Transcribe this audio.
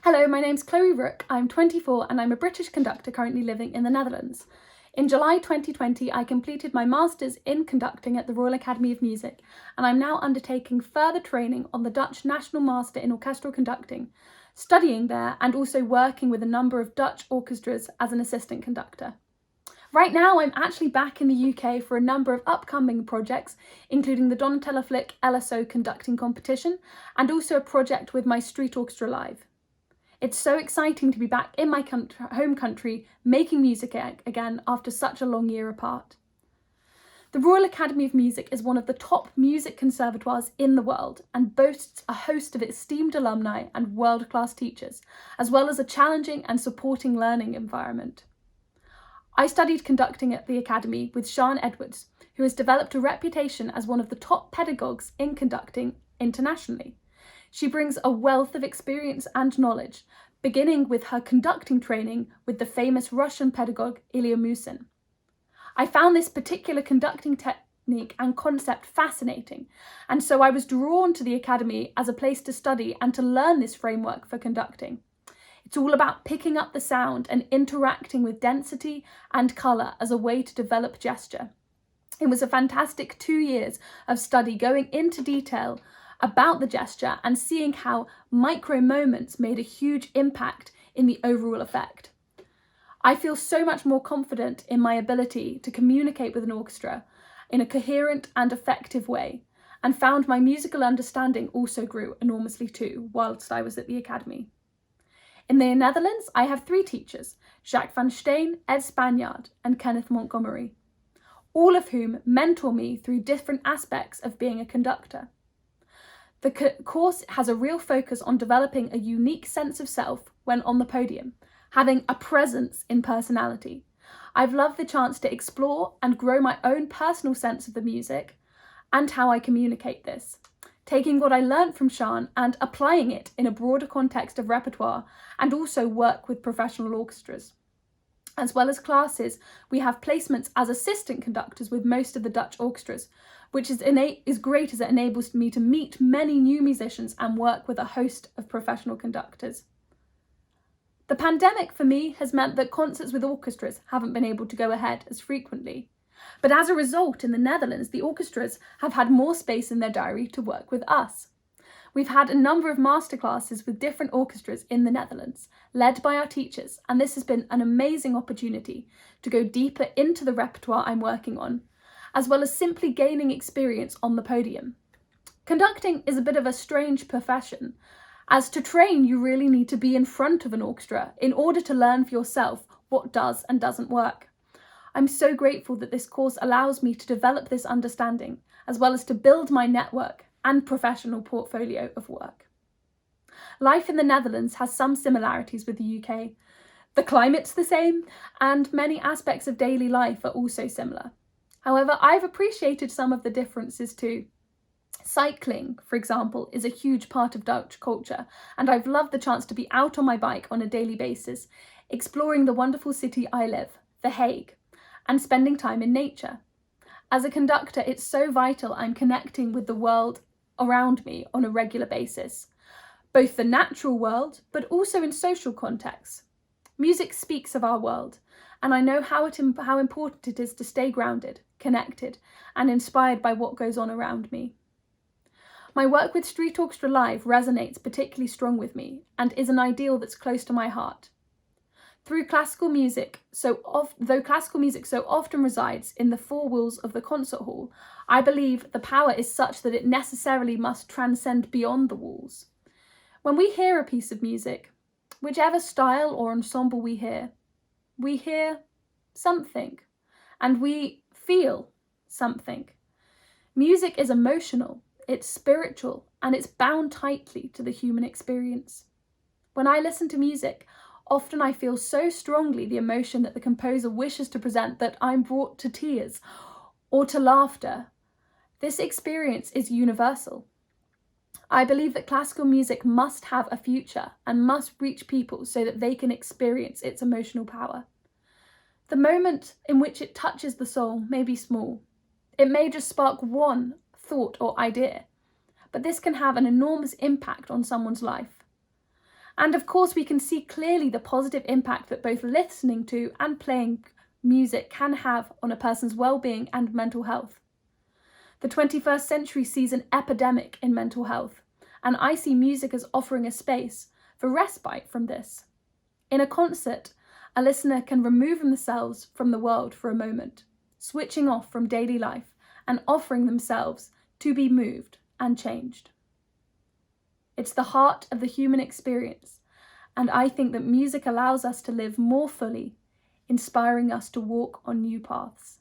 Hello, my name's Chloe Rook, I'm 24 and I'm a British conductor currently living in the Netherlands. In July 2020, I completed my Masters in Conducting at the Royal Academy of Music, and I'm now undertaking further training on the Dutch National Master in Orchestral Conducting, studying there and also working with a number of Dutch orchestras as an assistant conductor. Right now, I'm actually back in the UK for a number of upcoming projects, including the Donatella Flick LSO conducting competition and also a project with my Street Orchestra Live. It's so exciting to be back in my home country making music again after such a long year apart. The Royal Academy of Music is one of the top music conservatoires in the world and boasts a host of esteemed alumni and world-class teachers, as well as a challenging and supporting learning environment. I studied conducting at the Academy with Sian Edwards, who has developed a reputation as one of the top pedagogues in conducting internationally. She brings a wealth of experience and knowledge, beginning with her conducting training with the famous Russian pedagogue Ilya Musin. I found this particular conducting technique and concept fascinating, and so I was drawn to the Academy as a place to study and to learn this framework for conducting. It's all about picking up the sound and interacting with density and colour as a way to develop gesture. It was a fantastic 2 years of study going into detail about the gesture and seeing how micro moments made a huge impact in the overall effect. I feel so much more confident in my ability to communicate with an orchestra in a coherent and effective way, and found my musical understanding also grew enormously too whilst I was at the Academy. In the Netherlands, I have 3 teachers, Jacques van Steen, Ed Spanjaard and Kenneth Montgomery, all of whom mentor me through different aspects of being a conductor. The course has a real focus on developing a unique sense of self when on the podium, having a presence in personality. I've loved the chance to explore and grow my own personal sense of the music and how I communicate this, taking what I learned from Sian and applying it in a broader context of repertoire and also work with professional orchestras. As well as classes, we have placements as assistant conductors with most of the Dutch orchestras, which is great as it enables me to meet many new musicians and work with a host of professional conductors. The pandemic for me has meant that concerts with orchestras haven't been able to go ahead as frequently. But as a result, in the Netherlands, the orchestras have had more space in their diary to work with us. We've had a number of masterclasses with different orchestras in the Netherlands, led by our teachers, and this has been an amazing opportunity to go deeper into the repertoire I'm working on, as well as simply gaining experience on the podium. Conducting is a bit of a strange profession, as to train you really need to be in front of an orchestra in order to learn for yourself what does and doesn't work. I'm so grateful that this course allows me to develop this understanding, as well as to build my network and professional portfolio of work. Life in the Netherlands has some similarities with the UK. The climate's the same, and many aspects of daily life are also similar. However, I've appreciated some of the differences too. Cycling, for example, is a huge part of Dutch culture, and I've loved the chance to be out on my bike on a daily basis, exploring the wonderful city I live, The Hague, and spending time in nature. As a conductor, it's so vital I'm connecting with the world around me on a regular basis, both the natural world, but also in social contexts. Music speaks of our world, and I know how important it is to stay grounded, connected, and inspired by what goes on around me. My work with Street Orchestra Live resonates particularly strong with me and is an ideal that's close to my heart. Though classical music so often resides in the 4 walls of the concert hall, I believe the power is such that it necessarily must transcend beyond the walls. When we hear a piece of music, whichever style or ensemble we hear something, and we feel something. Music is emotional, it's spiritual, and it's bound tightly to the human experience. When I listen to music, often I feel so strongly the emotion that the composer wishes to present that I'm brought to tears or to laughter. This experience is universal. I believe that classical music must have a future and must reach people so that they can experience its emotional power. The moment in which it touches the soul may be small. It may just spark one thought or idea, but this can have an enormous impact on someone's life. And of course, we can see clearly the positive impact that both listening to and playing music can have on a person's well-being and mental health. The 21st century sees an epidemic in mental health, and I see music as offering a space for respite from this. In a concert, a listener can remove themselves from the world for a moment, switching off from daily life and offering themselves to be moved and changed. It's the heart of the human experience, and I think that music allows us to live more fully, inspiring us to walk on new paths.